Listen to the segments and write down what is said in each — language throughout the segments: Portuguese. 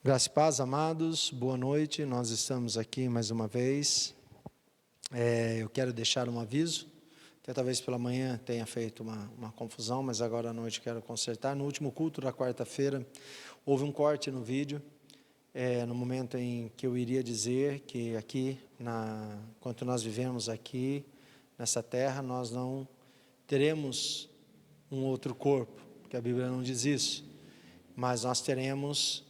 Graça e paz, amados, boa noite, nós estamos aqui mais uma vez. Eu quero deixar um aviso, que talvez pela manhã tenha feito uma confusão, mas agora à noite quero consertar. No último culto da quarta-feira, houve um corte no vídeo, no momento em que eu iria dizer que aqui, enquanto nós vivemos aqui, nessa terra, nós não teremos um outro corpo, porque a Bíblia não diz isso, mas nós teremos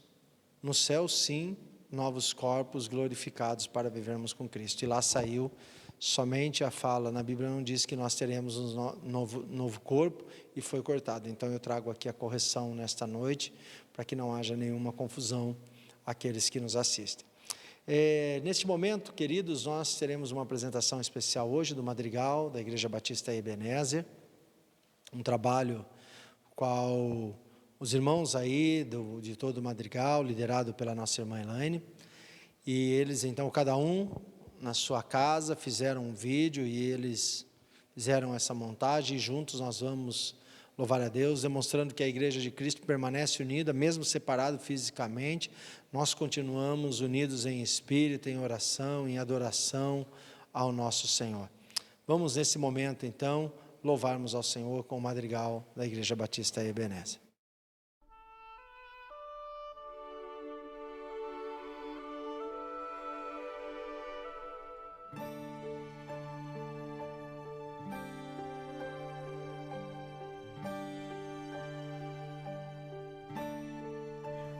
no céu, sim, novos corpos glorificados para vivermos com Cristo. E lá saiu somente a fala, na Bíblia não diz que nós teremos um novo corpo, e foi cortado. Então eu trago aqui a correção nesta noite, para que não haja nenhuma confusão àqueles que nos assistem. Neste momento, queridos, nós teremos uma apresentação especial hoje do Madrigal, da Igreja Batista Ebenezer, um trabalho qual os irmãos aí de todo o Madrigal, liderado pela nossa irmã Elaine, e eles então, cada um na sua casa, fizeram um vídeo e eles fizeram essa montagem, e juntos nós vamos louvar a Deus, demonstrando que a Igreja de Cristo permanece unida, mesmo separado fisicamente, nós continuamos unidos em espírito, em oração, em adoração ao nosso Senhor. Vamos nesse momento então, louvarmos ao Senhor com o Madrigal da Igreja Batista Ebenezer.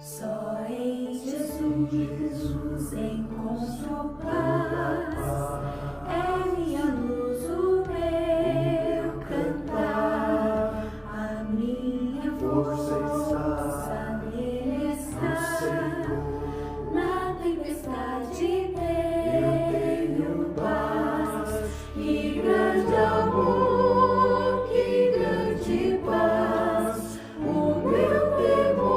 Só em Jesus encontro paz, é minha luz, o meu cantar, a minha força nele está. Na tempestade tenho paz, que grande amor, que grande paz, o meu temor.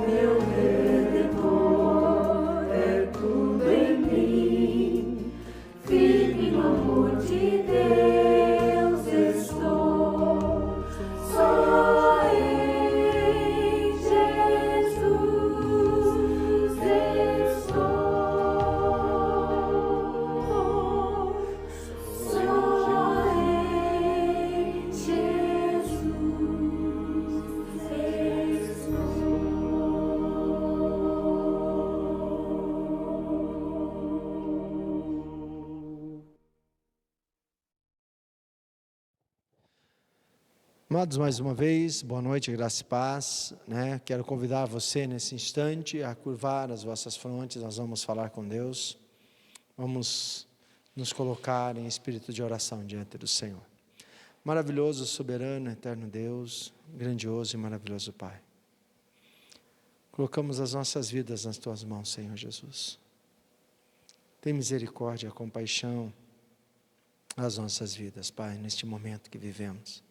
Meu Redentor é tudo em mim. Amados, mais uma vez, boa noite, graça e paz, né? Quero convidar você nesse instante a curvar as vossas frontes, nós vamos falar com Deus, vamos nos colocar em espírito de oração diante do Senhor. Maravilhoso, soberano, eterno Deus, grandioso e maravilhoso Pai. Colocamos as nossas vidas nas Tuas mãos, Senhor Jesus. Tem misericórdia, compaixão às nossas vidas, Pai, neste momento que vivemos.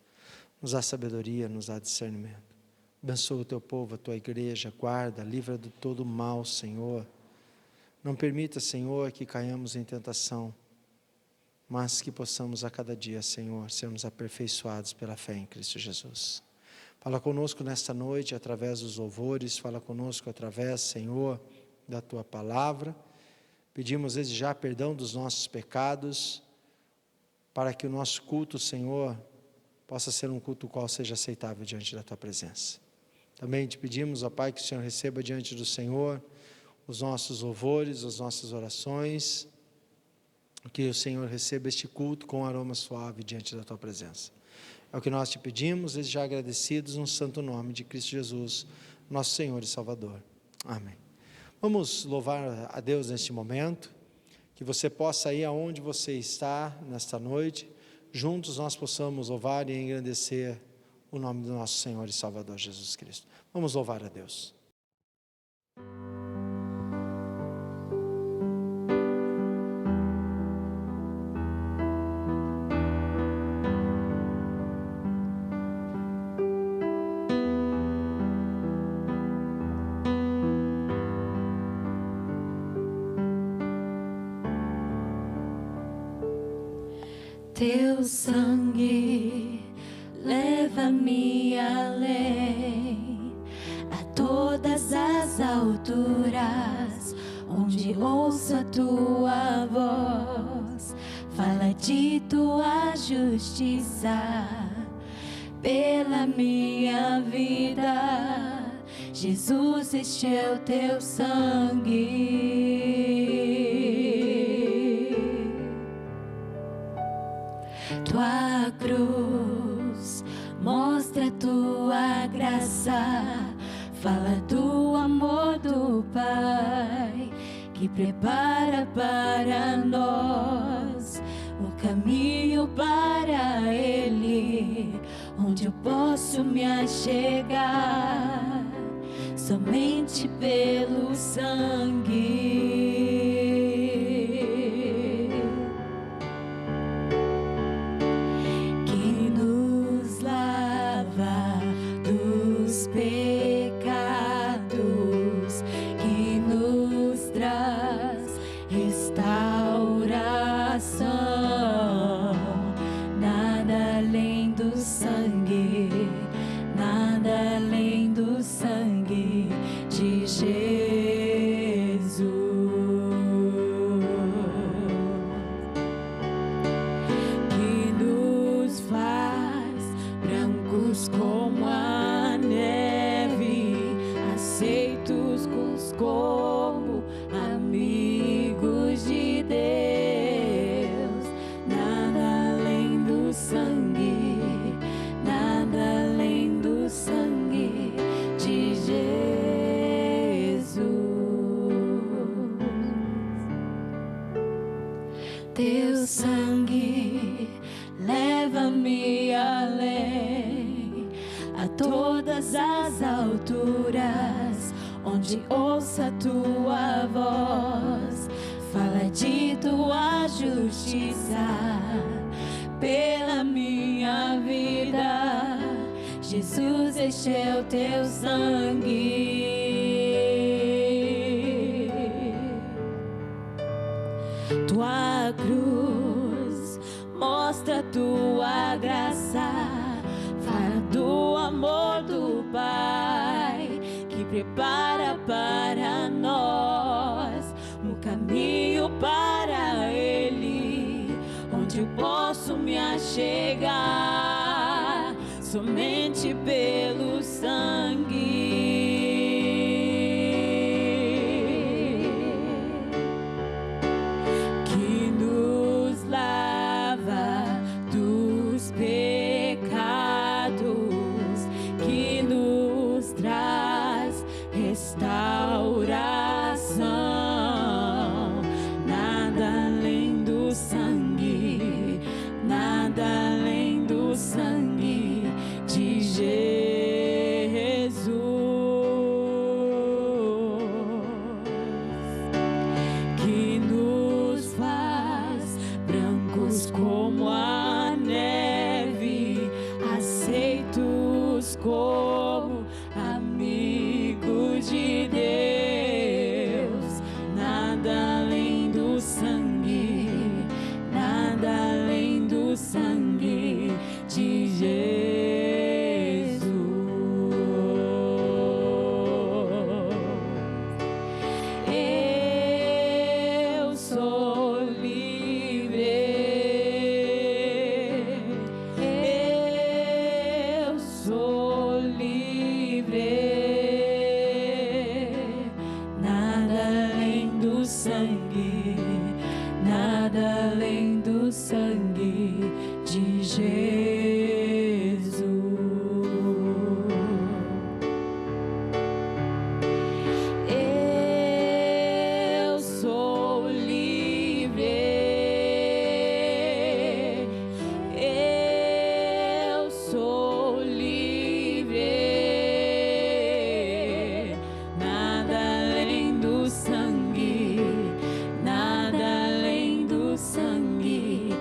Nos dá sabedoria, nos dá discernimento. Abençoa o Teu povo, a Tua igreja, guarda, livra de todo mal, Senhor. Não permita, Senhor, que caiamos em tentação, mas que possamos a cada dia, Senhor, sermos aperfeiçoados pela fé em Cristo Jesus. Fala conosco nesta noite através dos louvores, fala conosco através, Senhor, da Tua palavra. Pedimos desde já perdão dos nossos pecados, para que o nosso culto, Senhor, possa ser um culto qual seja aceitável diante da Tua presença. Também te pedimos, ó Pai, que o Senhor receba diante do Senhor os nossos louvores, as nossas orações, que o Senhor receba este culto com aroma suave diante da Tua presença. É o que nós te pedimos, desde já agradecidos no santo nome de Cristo Jesus, nosso Senhor e Salvador. Amém. Vamos louvar a Deus neste momento, que você possa ir aonde você está nesta noite, juntos nós possamos louvar e engrandecer o nome do nosso Senhor e Salvador Jesus Cristo. Vamos louvar a Deus. Teu sangue leva-me além, a todas as alturas, onde ouço a Tua voz, fala de Tua justiça pela minha vida. Jesus, este é o Teu sangue. Tua cruz mostra Tua graça, fala do amor do Pai, que prepara para nós um caminho para Ele, onde eu posso me achegar somente pelo sangue. Pecados, que nos traz restauração, nada além do sangue, nada além do sangue de Jesus, que nos faz brancos como a neve, aceitos como amigos de Deus. Nada além do sangue, nada além do sangue de Jesus. Teu sangue leva-me além, a todas as alturas, onde ouço a Tua voz, fala de Tua justiça pela minha vida. Jesus, este é o Teu sangue. Tua cruz mostra Tua graça, fala do amor do Pai, que prepara para nós um caminho para Ele, onde eu posso me achegar somente pelo sangue. Que nos lava dos pecados, sangue de Jesus. Eu sou livre. Eu sou livre. Nada além do sangue, nada além do sangue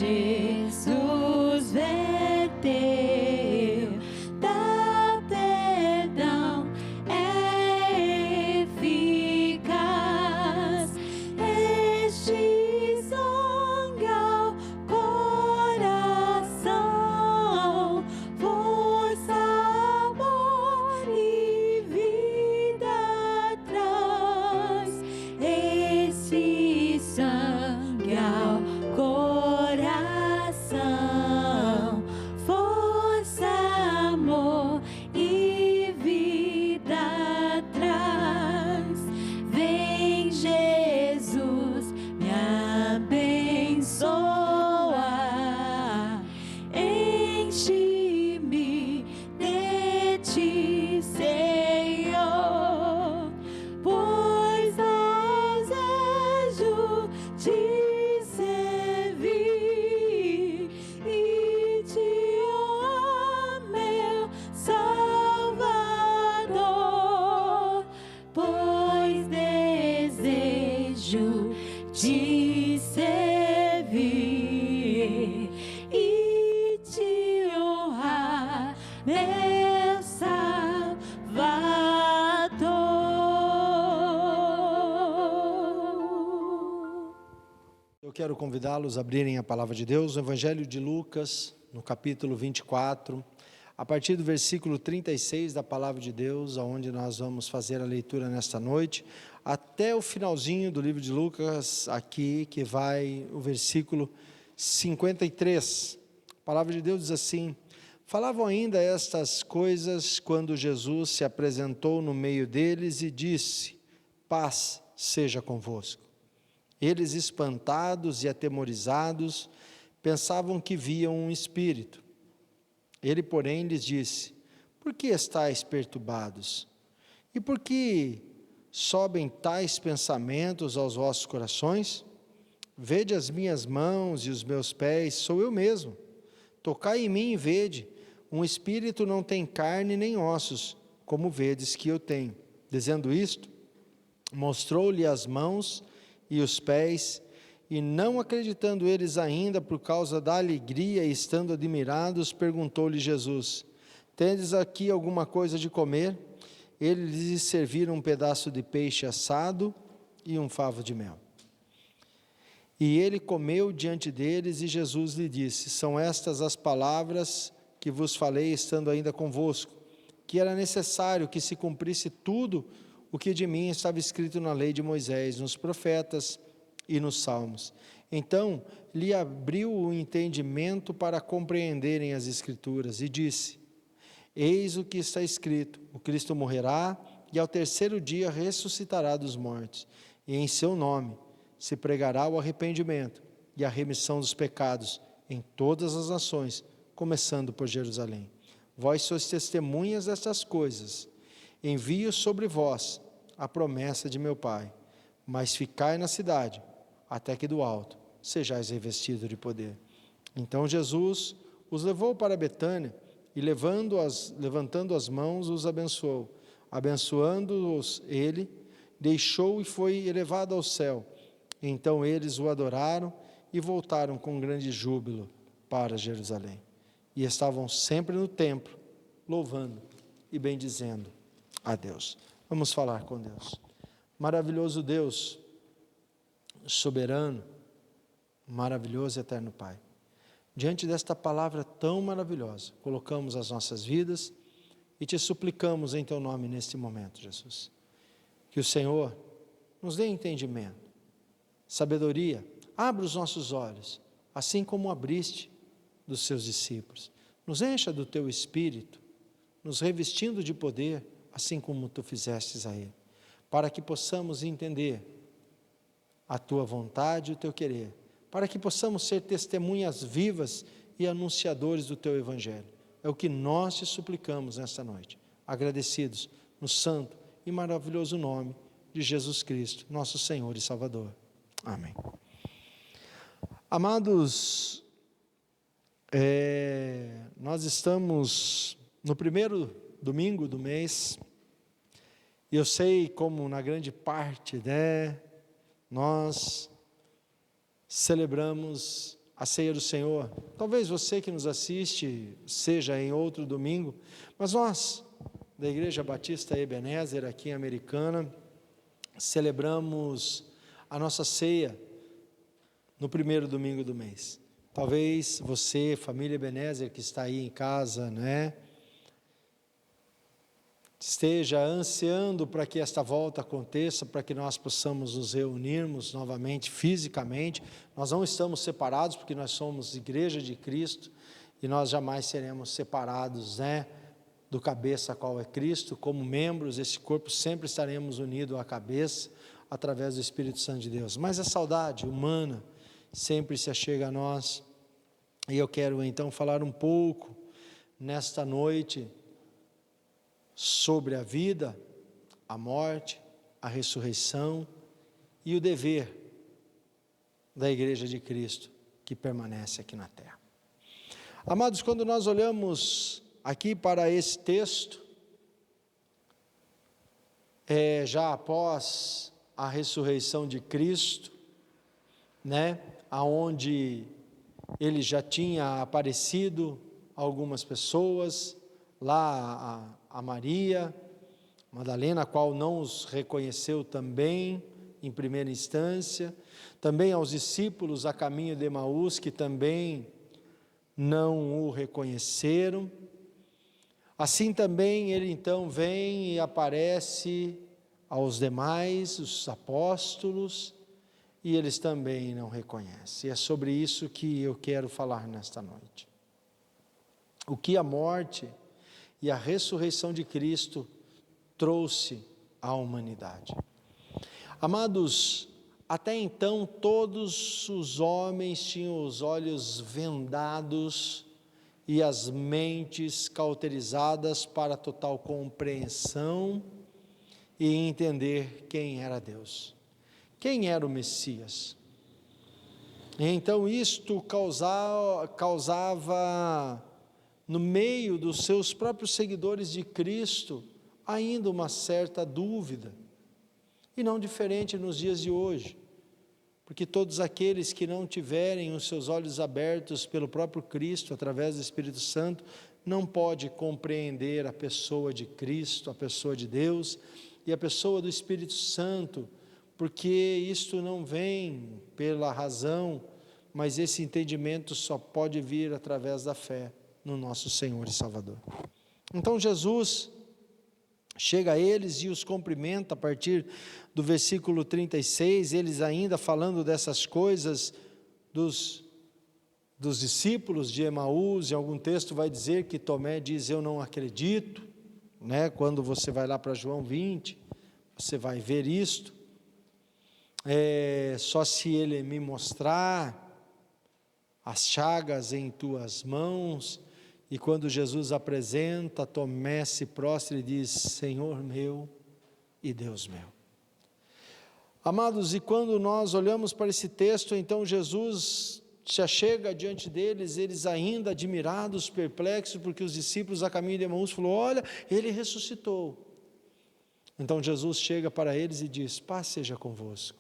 Jesus verteu, dá perdão, é eficaz. Este sangue ao coração, força, amor e vida traz. Esse sangue ao coração, força, amor e vida traz. Vem, Jesus, me abençoa, enche-me de ti, Senhor, pois desejo te servir e te honrar, meu Salvador, pois desejo te servir e te honrar, meu Salvador. Eu quero convidá-los a abrirem a palavra de Deus no Evangelho de Lucas, no capítulo 24, a partir do versículo 36 da palavra de Deus, onde nós vamos fazer a leitura nesta noite, até o finalzinho do livro de Lucas, aqui, que vai o versículo 53. A palavra de Deus diz assim: falavam ainda estas coisas quando Jesus se apresentou no meio deles e disse: paz seja convosco. Eles, espantados e atemorizados, pensavam que viam um espírito. Ele, porém, lhes disse: por que estáis perturbados? E por que sobem tais pensamentos aos vossos corações? Vede as minhas mãos e os meus pés, sou eu mesmo. Tocai em mim e vede, um espírito não tem carne nem ossos, como vedes que eu tenho. Dizendo isto, mostrou-lhe as mãos e os pés, e não acreditando eles ainda por causa da alegria e estando admirados, perguntou-lhe Jesus: tendes aqui alguma coisa de comer? Eles lhe serviram um pedaço de peixe assado e um favo de mel. E ele comeu diante deles, e Jesus lhe disse: são estas as palavras que vos falei estando ainda convosco, que era necessário que se cumprisse tudo o que de mim estava escrito na lei de Moisés, nos profetas e nos salmos. Então lhe abriu o entendimento para compreenderem as Escrituras, e disse: eis o que está escrito, o Cristo morrerá, e ao terceiro dia ressuscitará dos mortos, e em seu nome se pregará o arrependimento e a remissão dos pecados em todas as nações, começando por Jerusalém. Vós sois testemunhas destas coisas. Envio sobre vós a promessa de meu Pai, mas ficai na cidade, até que do alto sejais revestidos de poder. Então Jesus os levou para Betânia, e levantando as mãos, os abençoou. Abençoando-os ele, deixou e foi elevado ao céu. Então eles o adoraram e voltaram com grande júbilo para Jerusalém. E estavam sempre no templo, louvando e bendizendo a Deus. Vamos falar com Deus. Maravilhoso Deus, soberano, maravilhoso e eterno Pai. Diante desta palavra tão maravilhosa, colocamos as nossas vidas e te suplicamos em teu nome neste momento, Jesus. Que o Senhor nos dê entendimento, sabedoria, abra os nossos olhos, assim como abriste dos seus discípulos. Nos encha do teu Espírito, nos revestindo de poder, assim como tu fizestes a ele, para que possamos entender a tua vontade e o teu querer, para que possamos ser testemunhas vivas e anunciadores do teu Evangelho. É o que nós te suplicamos nesta noite, agradecidos no santo e maravilhoso nome de Jesus Cristo, nosso Senhor e Salvador. Amém. Amados, nós estamos no primeiro domingo do mês, e eu sei como na grande parte, nós celebramos a ceia do Senhor. Talvez você que nos assiste seja em outro domingo, mas nós, da Igreja Batista Ebenezer, aqui em Americana, celebramos a nossa ceia no primeiro domingo do mês. Talvez você, família Ebenezer, que está aí em casa, né, esteja ansiando para que esta volta aconteça, para que nós possamos nos reunirmos novamente fisicamente. Nós não estamos separados, porque nós somos Igreja de Cristo, e nós jamais seremos separados, né, do cabeça qual é Cristo. Como membros desse corpo, sempre estaremos unidos à cabeça, através do Espírito Santo de Deus. Mas a saudade humana sempre se achega a nós, e eu quero então falar um pouco, nesta noite, sobre a vida, a morte, a ressurreição e o dever da Igreja de Cristo que permanece aqui na terra. Amados, quando nós olhamos aqui para esse texto, já após a ressurreição de Cristo, né, aonde ele já tinha aparecido a algumas pessoas, lá a Maria Madalena, a qual não os reconheceu também em primeira instância, também aos discípulos a caminho de Emaús, que também não o reconheceram. Assim também ele então vem e aparece aos demais, os apóstolos, e eles também não reconhecem. E é sobre isso que eu quero falar nesta noite. O que a morte e a ressurreição de Cristo trouxe à humanidade. Amados, até então todos os homens tinham os olhos vendados e as mentes cauterizadas para total compreensão e entender quem era Deus, quem era o Messias. Então isto causava no meio dos seus próprios seguidores de Cristo ainda uma certa dúvida, e não diferente nos dias de hoje, porque todos aqueles que não tiverem os seus olhos abertos pelo próprio Cristo, através do Espírito Santo, não pode compreender a pessoa de Cristo, a pessoa de Deus e a pessoa do Espírito Santo, porque isto não vem pela razão, mas esse entendimento só pode vir através da fé no nosso Senhor e Salvador. Então Jesus chega a eles e os cumprimenta a partir do versículo 36, eles ainda falando dessas coisas dos discípulos de Emaús. Em algum texto vai dizer que Tomé diz: eu não acredito, né? Quando você vai lá para João 20, você vai ver isto, só se ele me mostrar as chagas em tuas mãos. E quando Jesus apresenta, Tomé se prostra e diz: Senhor meu e Deus meu. Amados, e quando nós olhamos para esse texto, então Jesus se achega diante deles, eles ainda admirados, perplexos, porque os discípulos a caminho de Emaús falaram: olha, ele ressuscitou. Então Jesus chega para eles e diz: paz seja convosco.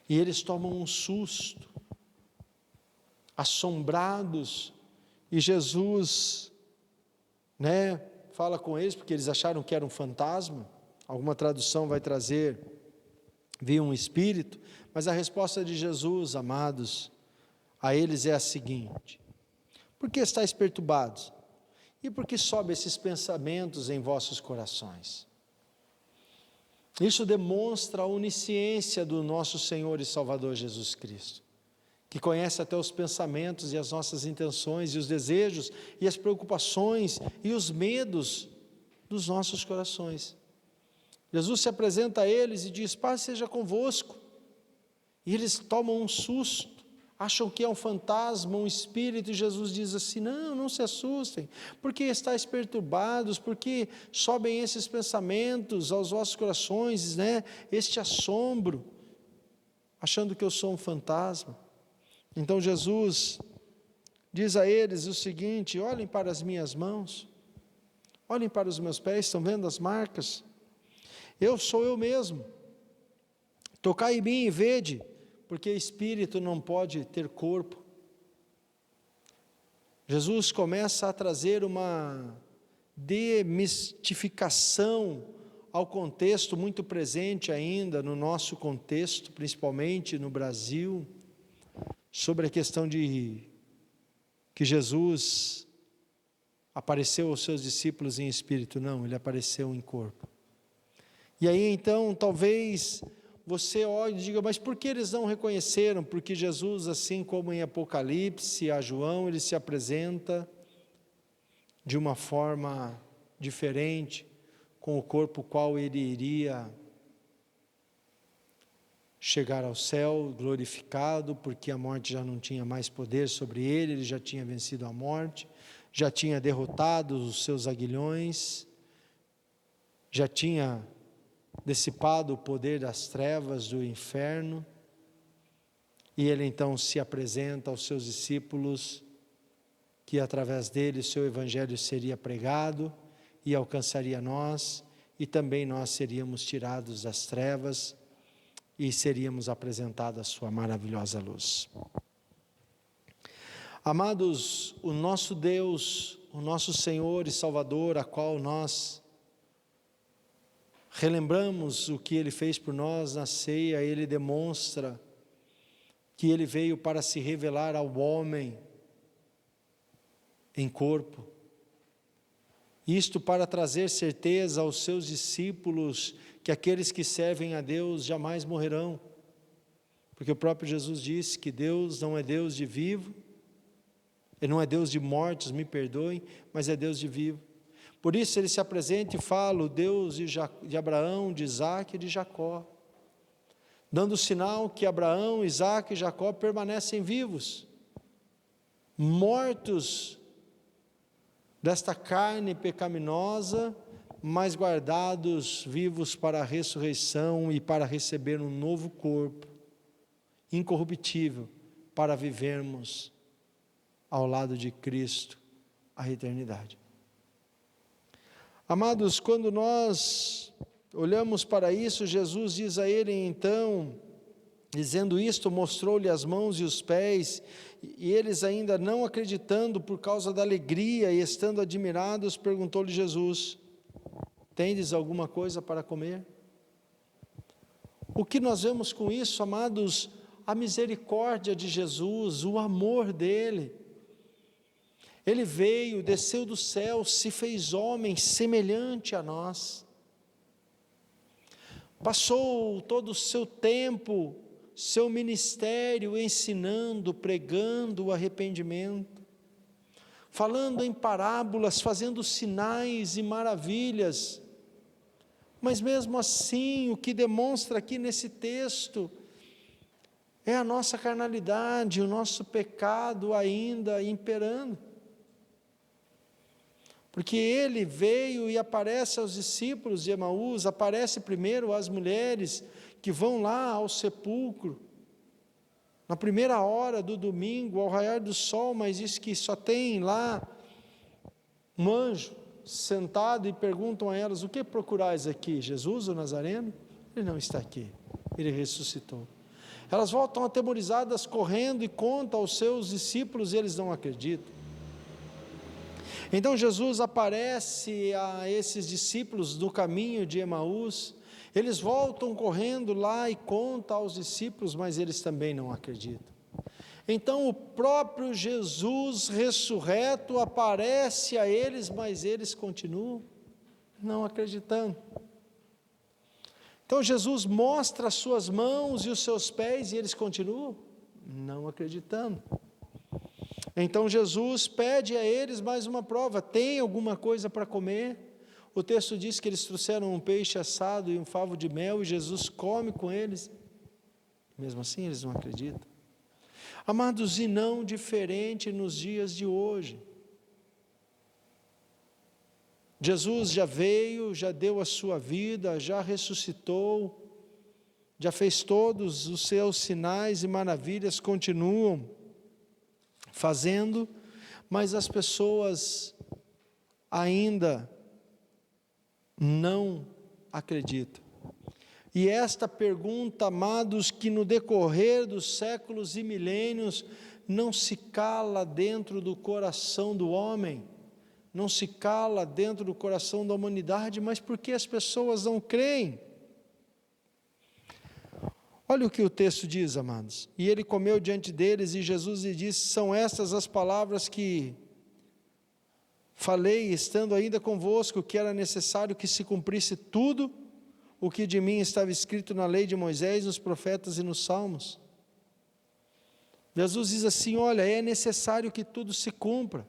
E eles tomam um susto, assombrados. E Jesus, né, fala com eles, porque eles acharam que era um fantasma. Alguma tradução vai trazer, vi um espírito. Mas a resposta de Jesus, amados, a eles é a seguinte: por que estáis perturbados? E por que sobem esses pensamentos em vossos corações? Isso demonstra a onisciência do nosso Senhor e Salvador Jesus Cristo, que conhece até os pensamentos e as nossas intenções, e os desejos, e as preocupações, e os medos dos nossos corações. Jesus se apresenta a eles e diz: paz seja convosco. E eles tomam um susto, acham que é um fantasma, um espírito, e Jesus diz assim: não se assustem, porque estáis perturbados, porque sobem esses pensamentos aos vossos corações, né? Este assombro, achando que eu sou um fantasma. Então Jesus diz a eles o seguinte: olhem para as minhas mãos, olhem para os meus pés, estão vendo as marcas? Eu sou eu mesmo. Tocai em mim e vede, porque espírito não pode ter corpo, Jesus começa a trazer uma demistificação ao contexto muito presente ainda no nosso contexto, principalmente no Brasil, sobre a questão de que Jesus apareceu aos seus discípulos em espírito. Não, ele apareceu em corpo. E aí então, talvez você olhe e diga, mas por que eles não reconheceram? Porque Jesus, assim como em Apocalipse, a João, ele se apresenta de uma forma diferente, com o corpo qual ele iria chegar ao céu glorificado, porque a morte já não tinha mais poder sobre ele, ele já tinha vencido a morte, já tinha derrotado os seus aguilhões, já tinha dissipado o poder das trevas do inferno, e ele então se apresenta aos seus discípulos, que através dele o seu evangelho seria pregado e alcançaria nós, e também nós seríamos tirados das trevas e seríamos apresentados à sua maravilhosa luz. Amados, o nosso Deus, o nosso Senhor e Salvador, a qual nós relembramos o que Ele fez por nós na ceia, Ele demonstra que Ele veio para se revelar ao homem em corpo. Isto para trazer certeza aos seus discípulos que aqueles que servem a Deus jamais morrerão. Porque o próprio Jesus disse que Deus não é Deus de vivo, Ele não é Deus de mortos, me perdoem, mas é Deus de vivo. Por isso Ele se apresenta e fala, o Deus de Abraão, de Isaac e de Jacó, dando o sinal que Abraão, Isaac e Jacó permanecem vivos, mortos desta carne pecaminosa, mas guardados vivos para a ressurreição e para receber um novo corpo, incorruptível, para vivermos ao lado de Cristo a eternidade. Amados, quando nós olhamos para isso, Jesus diz a ele então, dizendo isto, mostrou-lhe as mãos e os pés, e eles ainda não acreditando por causa da alegria e estando admirados, perguntou-lhe Jesus, tendes alguma coisa para comer? O que nós vemos com isso, amados? A misericórdia de Jesus, o amor dele. Ele veio, desceu do céu, se fez homem semelhante a nós. Passou todo o seu tempo, seu ministério ensinando, pregando o arrependimento, falando em parábolas, fazendo sinais e maravilhas. Mas mesmo assim, o que demonstra aqui nesse texto é a nossa carnalidade, o nosso pecado ainda imperando. Porque ele veio e aparece aos discípulos de Emaús, aparece primeiro às mulheres que vão lá ao sepulcro, na primeira hora do domingo, ao raiar do sol, mas diz que só tem lá um anjo sentado e perguntam a elas, o que procurais aqui? Jesus, o Nazareno? Ele não está aqui, ele ressuscitou. Elas voltam atemorizadas, correndo e contam aos seus discípulos e eles não acreditam. Então Jesus aparece a esses discípulos no caminho de Emaús, eles voltam correndo lá e contam aos discípulos, mas eles também não acreditam. Então o próprio Jesus ressurreto aparece a eles, mas eles continuam não acreditando. Então Jesus mostra as suas mãos e os seus pés e eles continuam não acreditando. Então Jesus pede a eles mais uma prova, tem alguma coisa para comer? O texto diz que eles trouxeram um peixe assado e um favo de mel e Jesus come com eles. Mesmo assim eles não acreditam. Amados, e não diferente nos dias de hoje. Jesus já veio, já deu a sua vida, já ressuscitou, já fez todos os seus sinais e maravilhas, continuam fazendo, mas as pessoas ainda não acreditam. E esta pergunta, amados, que no decorrer dos séculos e milênios não se cala dentro do coração do homem, não se cala dentro do coração da humanidade, mas porque as pessoas não creem. Olha o que o texto diz, amados. E ele comeu diante deles, e Jesus lhe disse: são estas as palavras que falei, estando ainda convosco, que era necessário que se cumprisse tudo o que de mim estava escrito na lei de Moisés, nos profetas e nos salmos. Jesus diz assim: olha, é necessário que tudo se cumpra.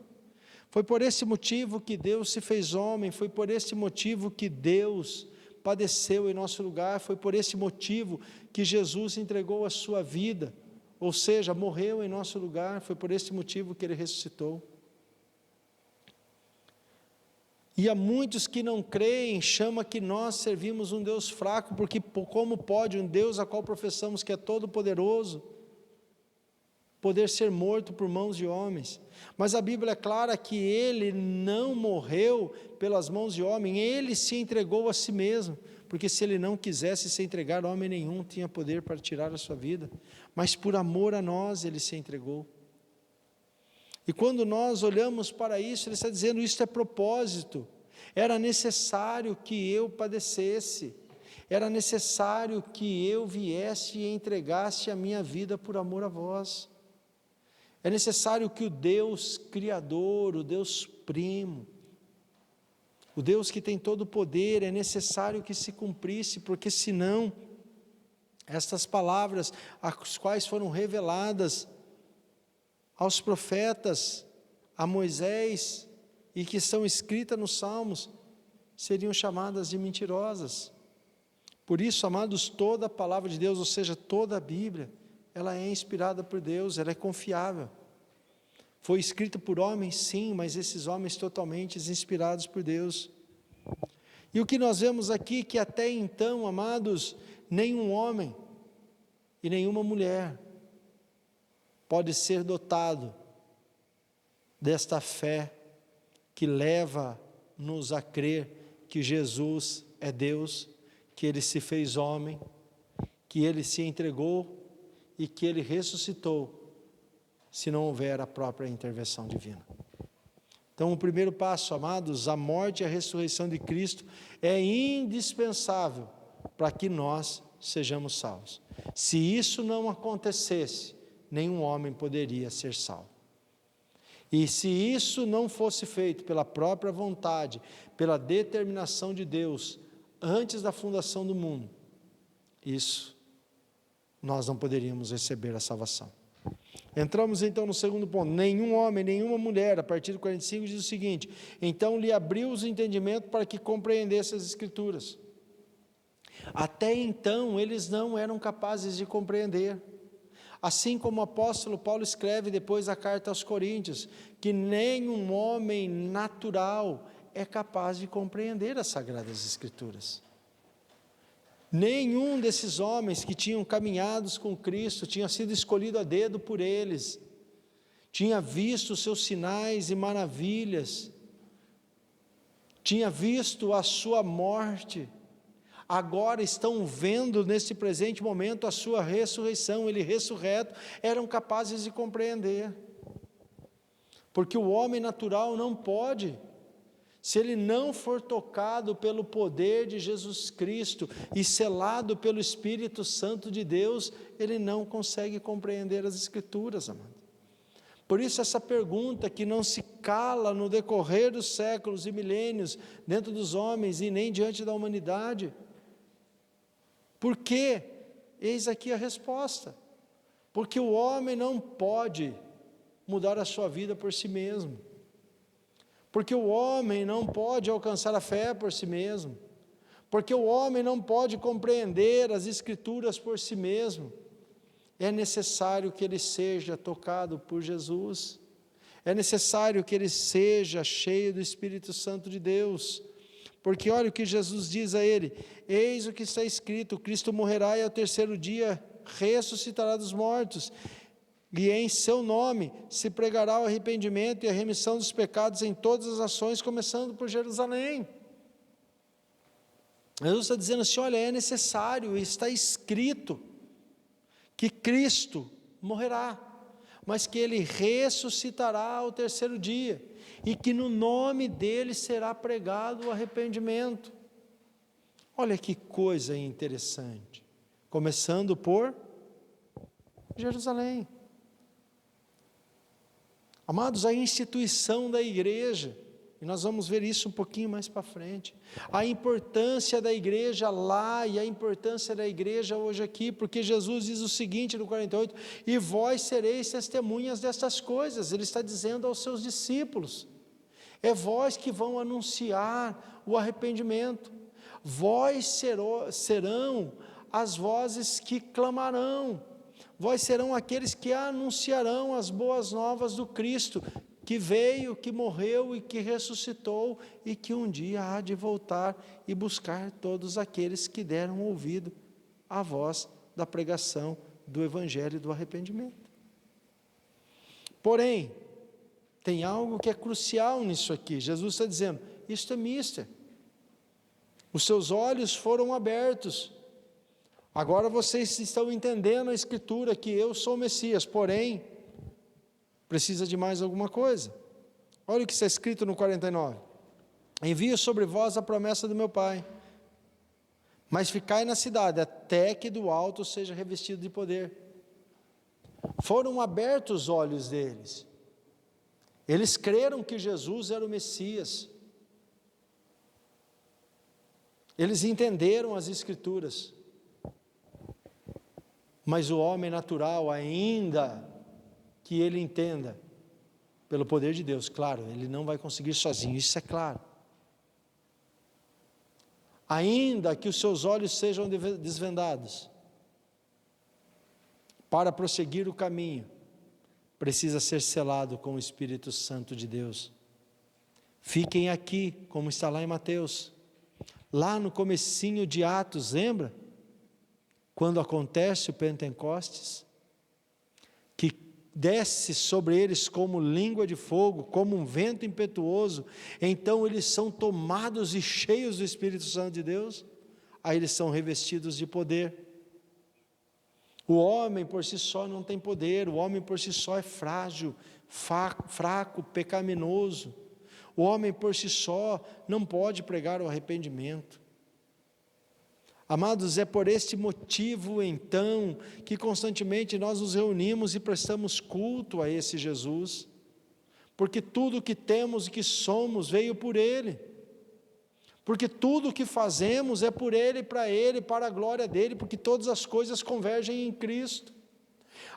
Foi por esse motivo que Deus se fez homem, foi por esse motivo que Deus padeceu em nosso lugar, foi por esse motivo que Jesus entregou a sua vida, ou seja, morreu em nosso lugar, foi por esse motivo que Ele ressuscitou. E há muitos que não creem, chama que nós servimos um Deus fraco, porque como pode um Deus a qual professamos que é todo poderoso, poder ser morto por mãos de homens? Mas a Bíblia é clara que Ele não morreu pelas mãos de homem, Ele se entregou a si mesmo, porque se Ele não quisesse se entregar, homem nenhum tinha poder para tirar a sua vida, mas por amor a nós Ele se entregou. E quando nós olhamos para isso, Ele está dizendo: isto é propósito, era necessário que eu padecesse, era necessário que eu viesse e entregasse a minha vida por amor a vós. É necessário que o Deus Criador, o Deus Primo, o Deus que tem todo o poder, é necessário que se cumprisse, porque senão, estas palavras, as quais foram reveladas aos profetas, a Moisés, e que estão escritas nos Salmos, seriam chamadas de mentirosas. Por isso, amados, toda a palavra de Deus, ou seja, toda a Bíblia, ela é inspirada por Deus, ela é confiável. Foi escrita por homens, sim, mas esses homens totalmente inspirados por Deus. E o que nós vemos aqui, que até então, amados, nenhum homem e nenhuma mulher pode ser dotado desta fé que leva-nos a crer que Jesus é Deus, que Ele se fez homem, que Ele se entregou e que Ele ressuscitou, se não houver a própria intervenção divina. Então, o primeiro passo, amados, a morte e a ressurreição de Cristo é indispensável para que nós sejamos salvos. Se isso não acontecesse, nenhum homem poderia ser salvo. E se isso não fosse feito pela própria vontade, pela determinação de Deus, antes da fundação do mundo, nós não poderíamos receber a salvação. Entramos então no segundo ponto: nenhum homem, nenhuma mulher, a partir do 45 diz o seguinte: então lhe abriu os entendimentos para que compreendesse as Escrituras. Até então eles não eram capazes de compreender. Assim como o apóstolo Paulo escreve depois a carta aos Coríntios, que nenhum homem natural é capaz de compreender as Sagradas Escrituras. Nenhum desses homens que tinham caminhado com Cristo, tinha sido escolhido a dedo por eles, tinha visto os seus sinais e maravilhas, tinha visto a sua morte, agora estão vendo nesse presente momento a sua ressurreição, Ele ressurreto, eram capazes de compreender, porque o homem natural não pode, se ele não for tocado pelo poder de Jesus Cristo e selado pelo Espírito Santo de Deus, ele não consegue compreender as Escrituras, amado. Por isso essa pergunta que não se cala no decorrer dos séculos e milênios, dentro dos homens e nem diante da humanidade. Por quê? Eis aqui a resposta. Porque o homem não pode mudar a sua vida por si mesmo. Porque o homem não pode alcançar a fé por si mesmo. Porque o homem não pode compreender as Escrituras por si mesmo. É necessário que ele seja tocado por Jesus. É necessário que ele seja cheio do Espírito Santo de Deus. Porque olha o que Jesus diz a ele: eis o que está escrito, Cristo morrerá e ao terceiro dia ressuscitará dos mortos. E em seu nome se pregará o arrependimento e a remissão dos pecados em todas as nações, começando por Jerusalém. Jesus está dizendo assim: olha, é necessário, está escrito que Cristo morrerá. mas que ele ressuscitará ao terceiro dia, e que no nome dele será pregado o arrependimento. Olha que coisa interessante, começando por Jerusalém. Amados, a instituição da igreja, e nós vamos ver isso um pouquinho mais para frente, a importância da igreja lá e a importância da igreja hoje aqui, porque Jesus diz o seguinte no 48, e vós sereis testemunhas dessas coisas. Ele está dizendo aos seus discípulos, é vós que vão anunciar o arrependimento, vós serão as vozes que clamarão, vós serão aqueles que anunciarão as boas novas do Cristo, que veio, que morreu e que ressuscitou, e que um dia há de voltar e buscar todos aqueles que deram ouvido à voz da pregação do Evangelho do arrependimento. Porém, tem algo que é crucial nisso aqui. Jesus está dizendo, isto é mister. Os seus olhos foram abertos. Agora vocês estão entendendo a Escritura que eu sou o Messias, porém, precisa de mais alguma coisa. Olha o que está escrito no 49. Envio sobre vós a promessa do meu Pai, mas ficai na cidade, até que do alto seja revestido de poder. Foram abertos os olhos deles. Eles creram que Jesus era o Messias. Eles entenderam as Escrituras. Mas o homem natural, ainda que ele entenda, pelo poder de Deus, claro, ele não vai conseguir sozinho, isso é claro. Ainda que os seus olhos sejam desvendados, para prosseguir o caminho, precisa ser selado com o Espírito Santo de Deus. Fiquem aqui, como está lá em Mateus, lá no comecinho de Atos, lembra? Quando acontece o Pentecostes, que desce sobre eles como língua de fogo, como um vento impetuoso, então eles são tomados e cheios do Espírito Santo de Deus, aí eles são revestidos de poder. O homem por si só não tem poder, o homem por si só é frágil, fraco, pecaminoso. O homem por si só não pode pregar o arrependimento. Amados, é por este motivo então que constantemente nós nos reunimos e prestamos culto a esse Jesus, porque tudo o que temos e que somos veio por Ele, porque tudo o que fazemos é por Ele, para a glória dEle, porque todas as coisas convergem em Cristo.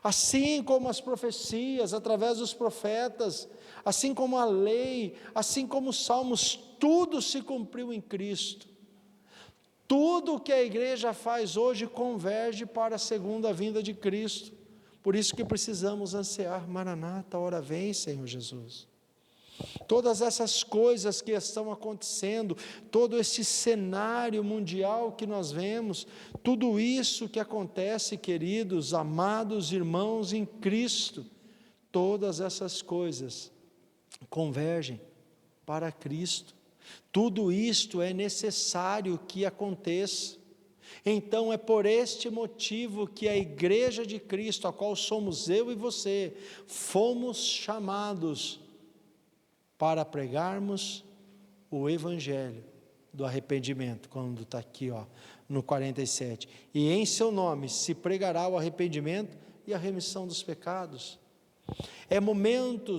Assim como as profecias, através dos profetas, assim como a lei, assim como os salmos, tudo se cumpriu em Cristo. Tudo o que a igreja faz hoje converge para a segunda vinda de Cristo. Por isso que precisamos ansiar, Maranata, ora vem, Senhor Jesus. Todas essas coisas que estão acontecendo, todo esse cenário mundial que nós vemos, tudo isso que acontece, queridos, amados irmãos em Cristo, todas essas coisas convergem para Cristo. Tudo isto é necessário que aconteça. Então é por este motivo que a igreja de Cristo, a qual somos eu e você, fomos chamados para pregarmos o Evangelho do arrependimento, quando está aqui no 47, e em seu nome se pregará o arrependimento e a remissão dos pecados. É momento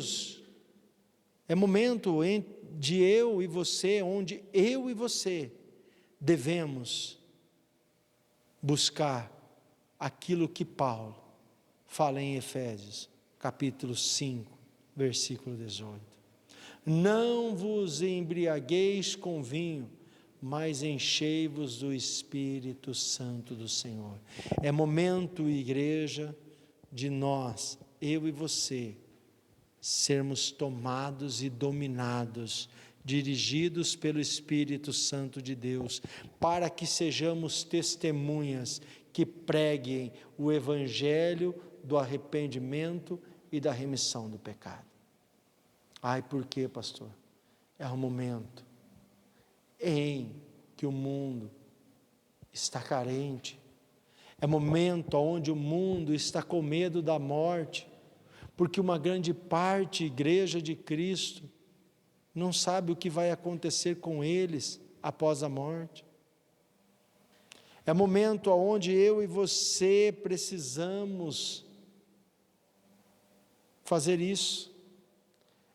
de eu e você, onde eu e você devemos buscar aquilo que Paulo fala em Efésios, capítulo 5, versículo 18. Não vos embriagueis com vinho, mas enchei-vos do Espírito Santo do Senhor. É momento, igreja, de nós, eu e você, sermos tomados e dominados, dirigidos pelo Espírito Santo de Deus, para que sejamos testemunhas que preguem o Evangelho do arrependimento e da remissão do pecado. Ai, por quê, pastor? É um momento em que o mundo está carente, é momento onde o mundo está com medo da morte, porque uma grande parte, igreja de Cristo, não sabe o que vai acontecer com eles após a morte. É momento onde eu e você precisamos fazer isso.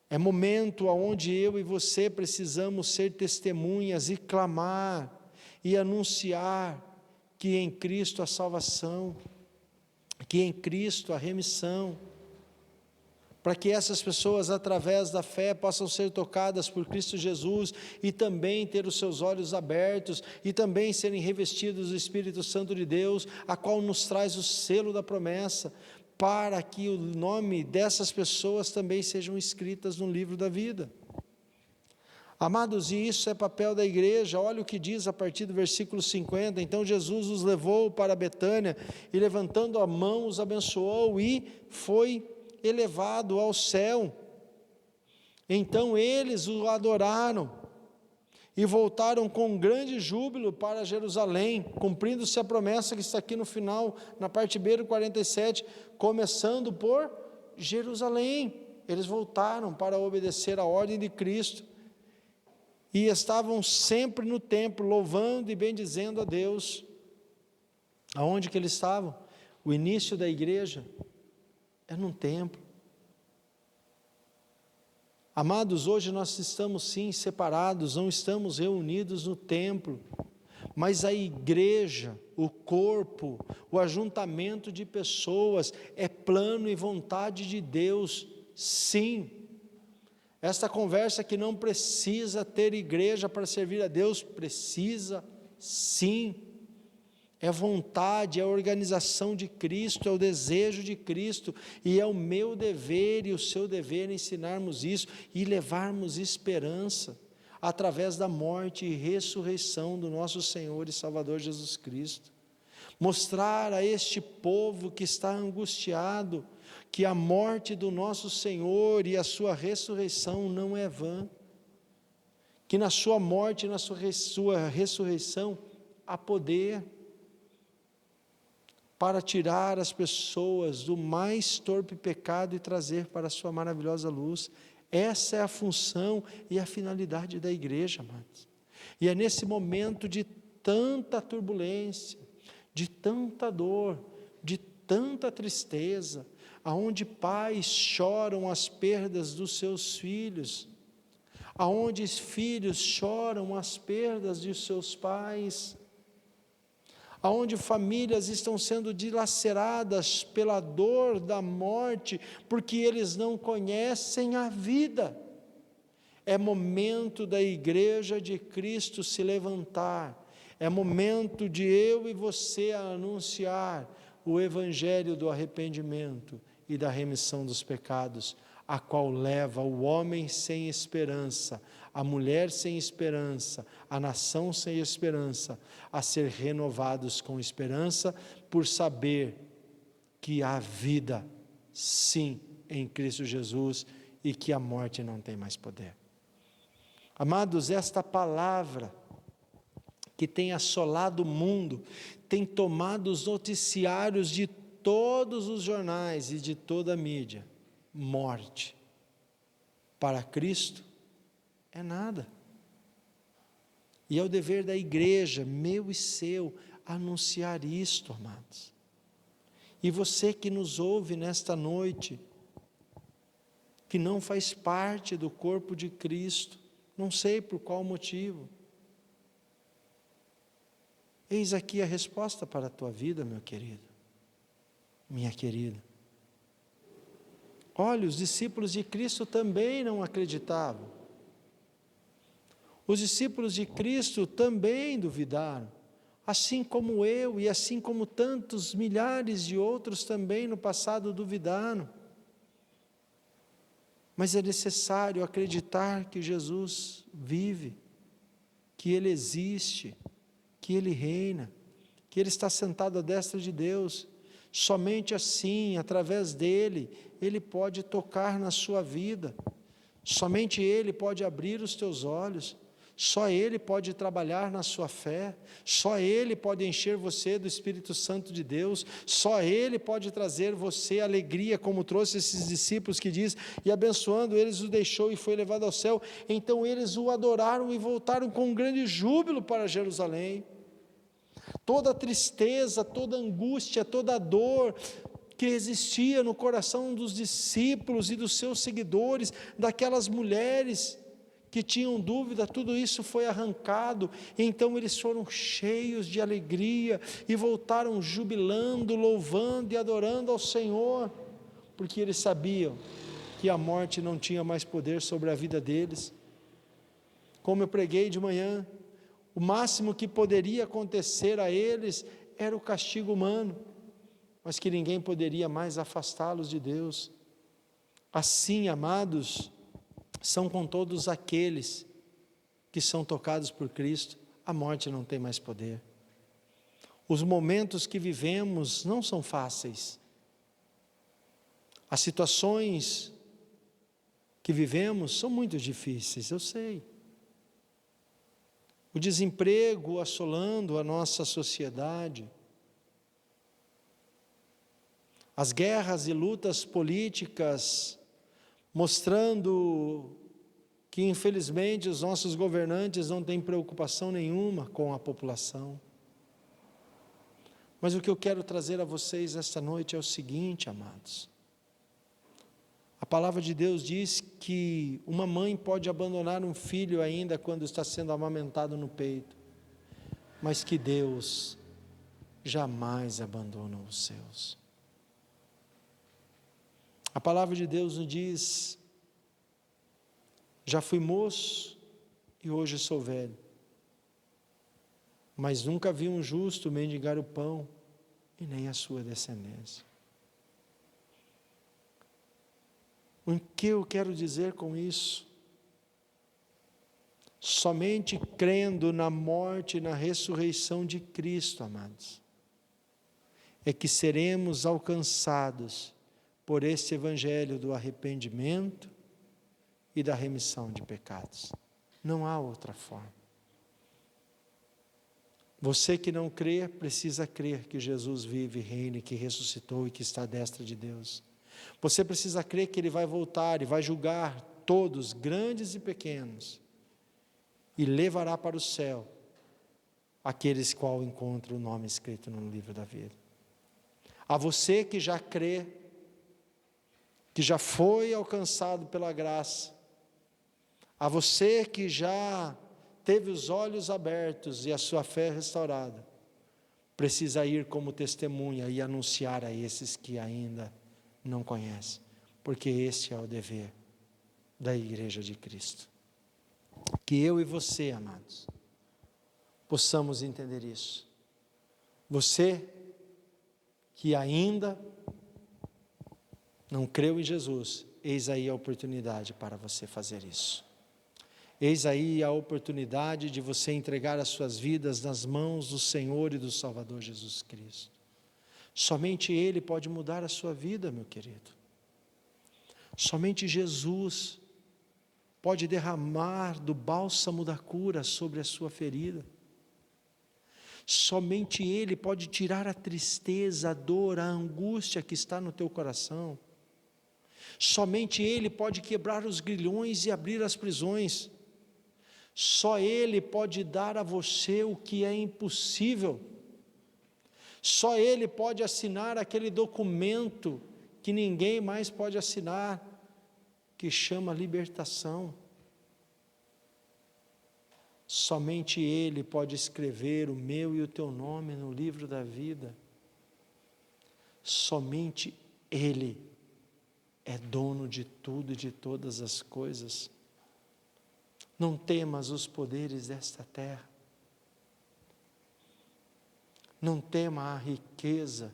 É momento onde eu e você precisamos ser testemunhas e clamar e anunciar que em Cristo a salvação, que em Cristo a remissão, para que essas pessoas, através da fé, possam ser tocadas por Cristo Jesus e também ter os seus olhos abertos e também serem revestidos do Espírito Santo de Deus, a qual nos traz o selo da promessa, para que o nome dessas pessoas também sejam escritas no livro da vida. Amados, e isso é papel da igreja. Olha o que diz a partir do versículo 50, então Jesus os levou para Betânia, e levantando a mão os abençoou, e foi elevado ao céu. Então eles o adoraram, e voltaram com grande júbilo para Jerusalém, cumprindo-se a promessa que está aqui no final, na parte B do 47, começando por Jerusalém. Eles voltaram para obedecer a ordem de Cristo, e estavam sempre no templo, louvando e bendizendo a Deus. Aonde que eles estavam? O início da igreja é num templo. Amados, hoje nós estamos sim separados, não estamos reunidos no templo, mas a igreja, o corpo, o ajuntamento de pessoas, é plano e vontade de Deus, sim. Esta conversa que não precisa ter igreja para servir a Deus, precisa sim. É vontade, é a organização de Cristo, é o desejo de Cristo, e é o meu dever e o seu dever ensinarmos isso e levarmos esperança através da morte e ressurreição do nosso Senhor e Salvador Jesus Cristo. Mostrar a este povo que está angustiado que a morte do nosso Senhor e a sua ressurreição não é vã, que na sua morte e na sua ressurreição há poder para tirar as pessoas do mais torpe pecado e trazer para a sua maravilhosa luz. Essa é a função e a finalidade da igreja, amados. E é nesse momento de tanta turbulência, de tanta dor, de tanta tristeza, aonde pais choram as perdas dos seus filhos, aonde filhos choram as perdas de seus pais, aonde famílias estão sendo dilaceradas pela dor da morte, porque eles não conhecem a vida. É momento da igreja de Cristo se levantar, é momento de eu e você anunciar o evangelho do arrependimento e da remissão dos pecados, a qual leva o homem sem esperança, a mulher sem esperança, a nação sem esperança, a ser renovados com esperança, por saber que há vida, sim, em Cristo Jesus, e que a morte não tem mais poder. Amados, esta palavra que tem assolado o mundo, tem tomado os noticiários de todos os jornais e de toda a mídia. Morte para Cristo é nada. E é o dever da igreja, meu e seu, anunciar isto, amados. E você que nos ouve nesta noite, que não faz parte do corpo de Cristo, não sei por qual motivo, eis aqui a resposta para a tua vida, meu querido, minha querida. Olha, os discípulos de Cristo também não acreditavam. Os discípulos de Cristo também duvidaram, assim como eu e assim como tantos milhares de outros também no passado duvidaram. Mas é necessário acreditar que Jesus vive, que Ele existe, que Ele reina, que Ele está sentado à destra de Deus. Somente assim, através dEle, Ele pode tocar na sua vida. Somente Ele pode abrir os teus olhos. Só Ele pode trabalhar na sua fé, só Ele pode encher você do Espírito Santo de Deus, só Ele pode trazer você alegria, como trouxe esses discípulos que diz, e abençoando eles o deixou e foi levado ao céu. Então eles o adoraram e voltaram com um grande júbilo para Jerusalém. Toda a tristeza, toda a angústia, toda a dor que existia no coração dos discípulos e dos seus seguidores, daquelas mulheres que tinham dúvida, tudo isso foi arrancado. Então eles foram cheios de alegria e voltaram jubilando, louvando e adorando ao Senhor, porque eles sabiam que a morte não tinha mais poder sobre a vida deles. Como eu preguei de manhã, o máximo que poderia acontecer a eles era o castigo humano, mas que ninguém poderia mais afastá-los de Deus. Assim, amados, são com todos aqueles que são tocados por Cristo, a morte não tem mais poder. Os momentos que vivemos não são fáceis. As situações que vivemos são muito difíceis, eu sei. O desemprego assolando a nossa sociedade, as guerras e lutas políticas mostrando que infelizmente os nossos governantes não têm preocupação nenhuma com a população. Mas o que eu quero trazer a vocês esta noite é o seguinte, amados. A palavra de Deus diz que uma mãe pode abandonar um filho ainda quando está sendo amamentado no peito, mas que Deus jamais abandona os seus. A palavra de Deus nos diz: já fui moço e hoje sou velho, mas nunca vi um justo mendigar o pão e nem a sua descendência. O que eu quero dizer com isso? Somente crendo na morte e na ressurreição de Cristo, amados, é que seremos alcançados por esse evangelho do arrependimento e da remissão de pecados. Não há outra forma. Você que não crê, precisa crer que Jesus vive, reina, que ressuscitou e que está à destra de Deus. Você precisa crer que Ele vai voltar e vai julgar todos, grandes e pequenos, e levará para o céu aqueles qual encontram o nome escrito no livro da vida. A você que já crê, que já foi alcançado pela graça, a você que já teve os olhos abertos e a sua fé restaurada, precisa ir como testemunha e anunciar a esses que ainda não conhecem, porque esse é o dever da Igreja de Cristo. Que eu e você, amados, possamos entender isso. Você que ainda não creu em Jesus, eis aí a oportunidade para você fazer isso. Eis aí a oportunidade de você entregar as suas vidas nas mãos do Senhor e do Salvador Jesus Cristo. Somente Ele pode mudar a sua vida, meu querido. Somente Jesus pode derramar do bálsamo da cura sobre a sua ferida. Somente Ele pode tirar a tristeza, a dor, a angústia que está no teu coração. Somente Ele pode quebrar os grilhões e abrir as prisões. Só Ele pode dar a você o que é impossível. Só Ele pode assinar aquele documento que ninguém mais pode assinar, que chama libertação. Somente Ele pode escrever o meu e o teu nome no livro da vida. Somente Ele é dono de tudo e de todas as coisas. Não temas os poderes desta terra. Não tema a riqueza.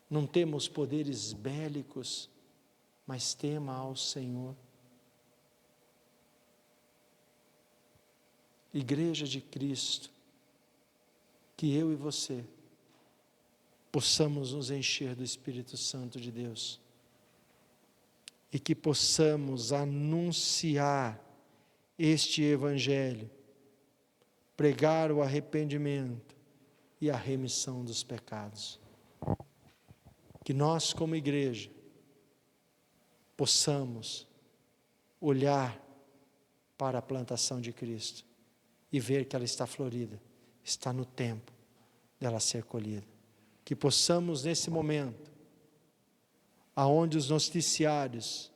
Não tema os poderes bélicos, mas tema ao Senhor. Igreja de Cristo, que eu e você possamos nos encher do Espírito Santo de Deus e que possamos anunciar este evangelho, pregar o arrependimento e a remissão dos pecados. Que nós, como igreja, possamos olhar para a plantação de Cristo e ver que ela está florida, está no tempo dela ser colhida. Que possamos, nesse momento, aonde os noticiários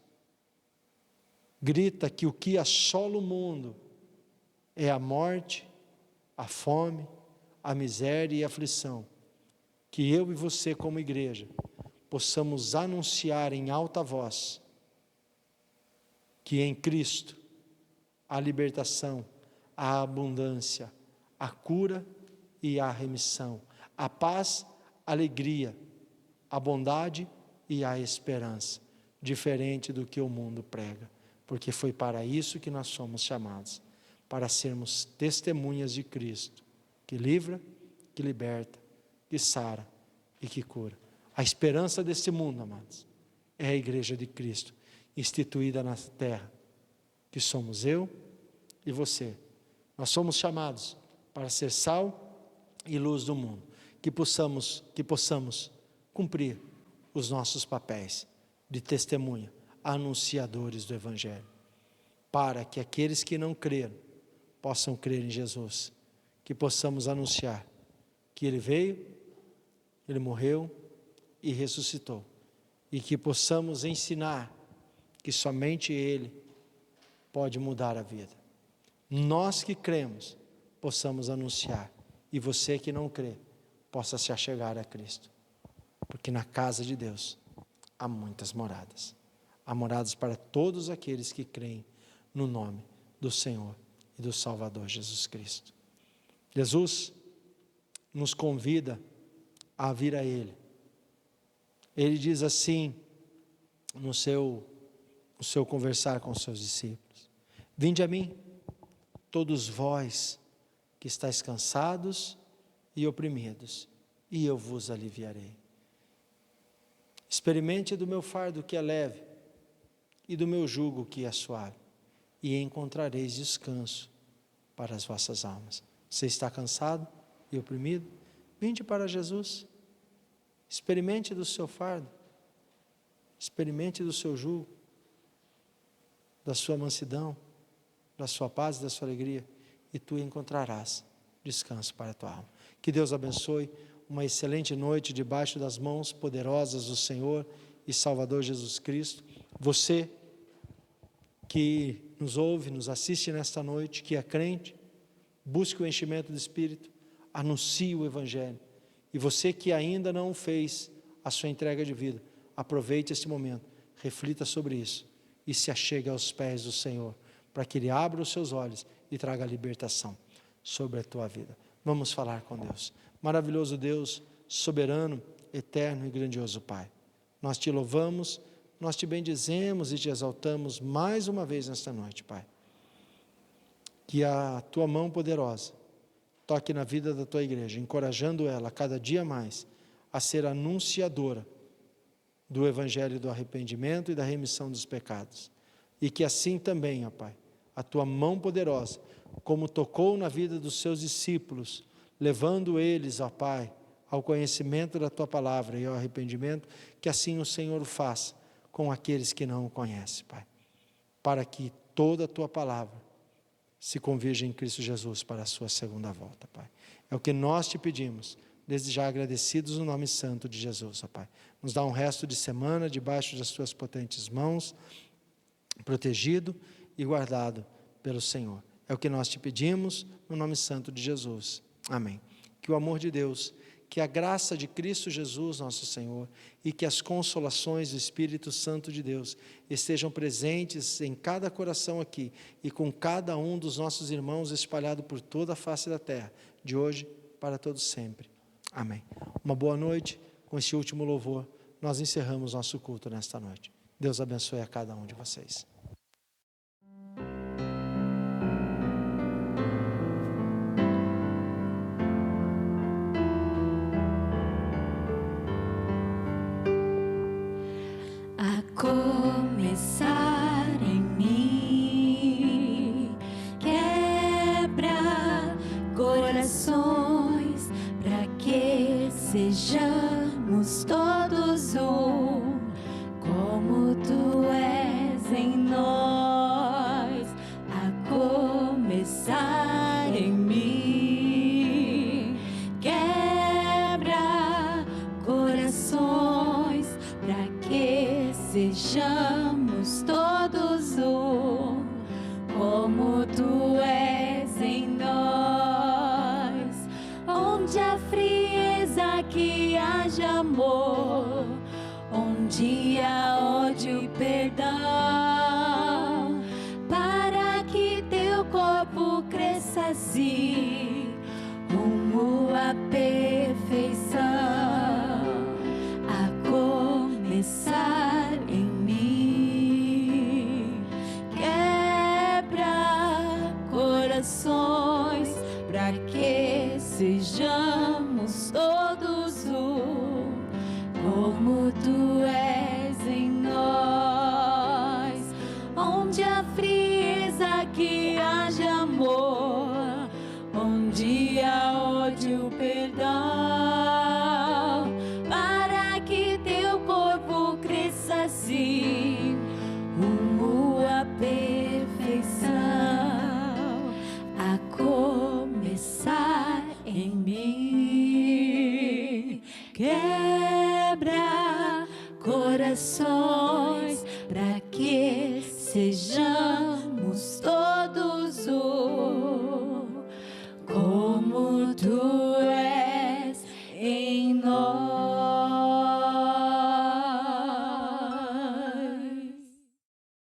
grita que o que assola o mundo é a morte, a fome, a miséria e a aflição, que eu e você, como igreja, possamos anunciar em alta voz que em Cristo a libertação, a abundância, a cura e a remissão, a paz, a alegria, a bondade e a esperança, diferente do que o mundo prega, porque foi para isso que nós somos chamados, para sermos testemunhas de Cristo, que livra, que liberta, que sara e que cura. A esperança desse mundo, amados, é a igreja de Cristo, instituída na terra, que somos eu e você. Nós somos chamados para ser sal e luz do mundo, que possamos cumprir os nossos papéis de testemunha, anunciadores do Evangelho, para que aqueles que não creram possam crer em Jesus, que possamos anunciar que Ele veio, Ele morreu e ressuscitou, e que possamos ensinar que somente Ele pode mudar a vida. Nós que cremos, possamos anunciar, e você que não crê, possa se achegar a Cristo, porque na casa de Deus há muitas moradas, há moradas para todos aqueles que creem no nome do Senhor e do Salvador Jesus Cristo. Jesus nos convida a vir a Ele. Ele diz assim, no seu conversar com os seus discípulos: vinde a mim, todos vós que estáis cansados e oprimidos, e eu vos aliviarei. Experimente do meu fardo que é leve, e do meu jugo que é suave, e encontrareis descanso para as vossas almas. Você está cansado e oprimido? Vinde para Jesus. Experimente do seu fardo, experimente do seu jugo, da sua mansidão, da sua paz e da sua alegria, e tu encontrarás descanso para a tua alma. Que Deus abençoe, uma excelente noite debaixo das mãos poderosas do Senhor e Salvador Jesus Cristo. Você que nos ouve, nos assiste nesta noite, que é crente, busque o enchimento do Espírito, anuncie o Evangelho. E você que ainda não fez a sua entrega de vida, aproveite este momento, reflita sobre isso e se achegue aos pés do Senhor, para que Ele abra os seus olhos e traga a libertação sobre a tua vida. Vamos falar com Deus. Maravilhoso Deus, soberano, eterno e grandioso Pai, nós te louvamos, nós te bendizemos e te exaltamos mais uma vez nesta noite, Pai. Que a tua mão poderosa toque na vida da tua igreja, encorajando ela cada dia mais a ser anunciadora do Evangelho do arrependimento e da remissão dos pecados. E que assim também, ó Pai, a tua mão poderosa, como tocou na vida dos seus discípulos, levando eles, ó Pai, ao conhecimento da tua palavra e ao arrependimento, que assim o Senhor faça com aqueles que não o conhecem, Pai, para que toda a tua palavra se convirja em Cristo Jesus para a sua segunda volta, Pai. É o que nós te pedimos, desde já agradecidos no nome santo de Jesus, ó Pai. Nos dá um resto de semana debaixo das tuas potentes mãos, protegido e guardado pelo Senhor. É o que nós te pedimos no nome santo de Jesus. Amém. Que o amor de Deus, que a graça de Cristo Jesus, nosso Senhor, e que as consolações do Espírito Santo de Deus estejam presentes em cada coração aqui e com cada um dos nossos irmãos espalhado por toda a face da terra, de hoje para todos sempre. Amém. Uma boa noite. Com este último louvor, nós encerramos nosso culto nesta noite. Deus abençoe a cada um de vocês. Começar em mim nós, a começar em mim. Quebra corações para que sejamos todos um, como tu és em nós. Onde a frieza, que haja amor. Onde há ódio e perdão, para que teu corpo cresça assim, rumo à perfeição, a começar em mim. Quebra corações para que sejamos todos um, como tu és em nós. Onde a frieza, que haja amor. Onde há ódio, perdão, para que teu corpo cresça assim, rumo à perfeição, a começar em mim. Quebra corações para que sejamos